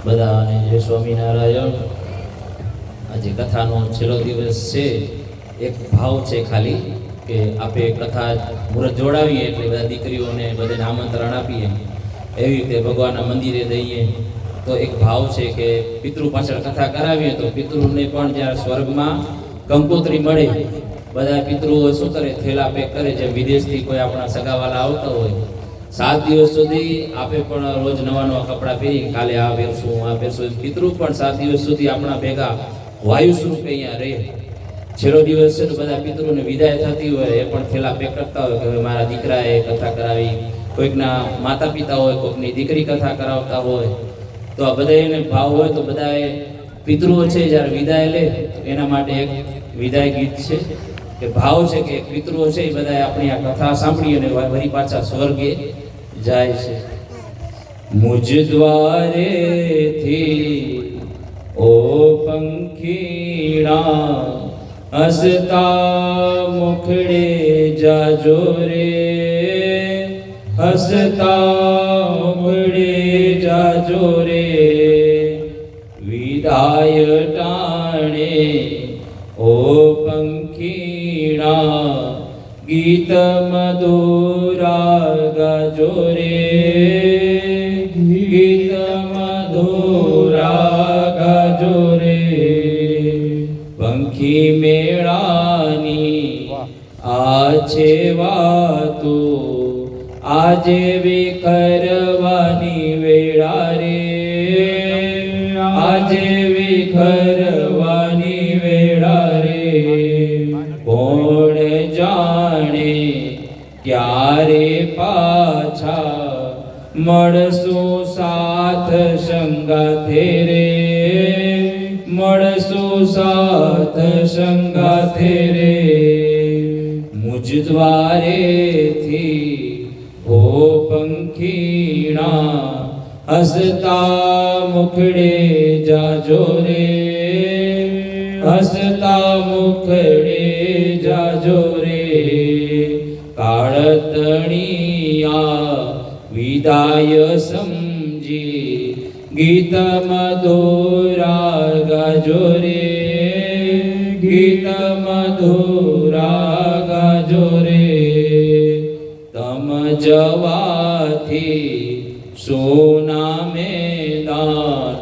બધાને જય સ્વામિનારાયણ। આજે કથાનો છેલ્લો દિવસ છે। એક ભાવ છે ખાલી કે આપણે કથા મુહૂર્ત જોડાવીએ એટલે બધા દીકરીઓને બધાને આમંત્રણ આપીએ, એવી રીતે ભગવાનના મંદિરે દઈએ તો એક ભાવ છે કે પિતૃ પાછળ કથા કરાવીએ તો પિતૃને પણ જ્યારે સ્વર્ગમાં કંકોત્રી મળે। બધા પિતૃઓ શું કરે, થેલા પેક કરે, જેમ વિદેશથી કોઈ આપણા સગાવાલા આવતા હોય 7 દિવસ સુધી આપે પણ રોજ નવા નવા કપડાં પહેરી, કાલે આ પહેરશું આ પહેરશું। પિતૃ પણ 7 દિવસ સુધી આપણા ભેગા વાયુ સ્વરૂપે અહીંયા રહે। છેલ્લો દિવસ છે તો બધા પિતૃને વિદાય થતી હોય એ પણ થેલા પેક કરતા હોય કે હવે મારા દીકરાએ કથા કરાવી, કોઈકના માતા પિતા હોય, કોઈકની દીકરી કથા કરાવતા હોય, તો આ બધા એને ભાવ હોય તો બધાએ પિતૃઓ છે જ્યારે વિદાય લે એના માટે એક વિદાય ગીત છે કે ભાવ છે કે પિતૃઓ છે એ બધા આપણી આ કથા સાંભળી અને વળી પાછા સ્વર્ગે જાય છે। મુજ દ્વારેથી ઓ પંખીણા હસતા મુખડે જાજો રે, હસતા મુખડે જાજો રે, વિદાય ટાણે ઓ પંખીણા ગીત મધુરા ગાજો રે, ગીત મધુરા ગાજો રે। પંખી મેળાની આ છે વાતો આજે વિખરવાની વેળા રે, આજે વિખરવાની વેળા રે। કોણ જાણે ક્યારે પાછા મળશું સાથ સંગાથે રે, મળશું સાથ સંગાથે રે। મુજ દ્વારેથી ઓ પંખીણા હસતા મુખડે જાજો રે, હસતા મુખડે જાજો રે। કાળતણિયા વિદાય સમજી ગીત મધુરા ગાજો રે, ગીત મધુરા ગાજો રે। તમ જવાથી સોના મેદાન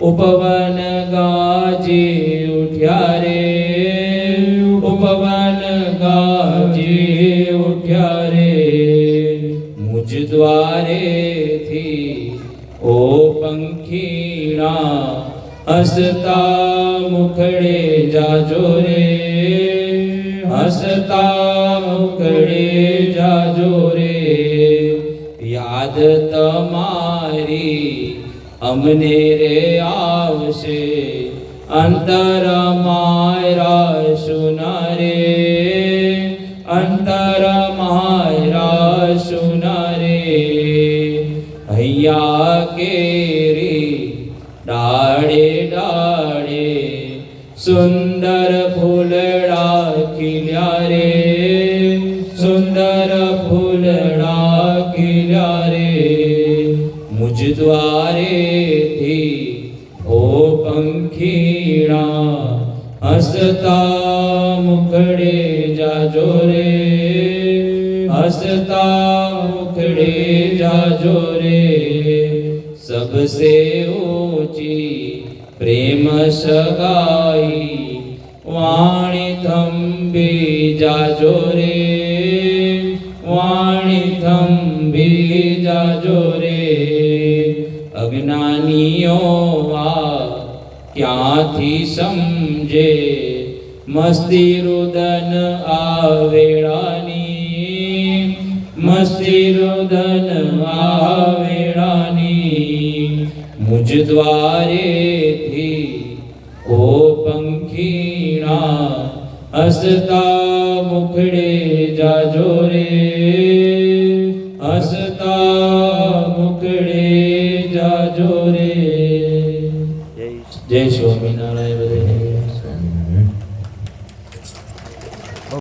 ઉપવન ગાજી ઉઠ્યા રે, ઉપવન ગાજી ઉઠ્યા રે। મુજ દ્વારેથી ઓ પંખીણા હસતા મુખડે જાજો રે, હસતા મુખડે જાજો રે। યાદ તમારી અમને રે આવશે અંતર મારા સુના રે, અંતર મારા સુના રે। હૈયા કેરી ડાળે ડાળે સુંદર ફૂલડા ખીલ્યા રે, સુંદર ફૂલડા ખીલ્યા રે। મુજ દ્વારેથી ઓ પંખીણા હસતા મુખડે જાજો રે, હસતા મુખડે જાજો રે। सबसे ऊंची प्रेम सगाई वाणी थंबी जाजो रे, वाणी थंबी जाजो रे। अज्ञानीओ आ क्यांथी समझे मस्ती रुदन आवेड़ानी, मस्ती रुदन आवेड़ानी। मुझ द्वारेથી ઓ પંખીણા હસતા મુખડે જાજો રે,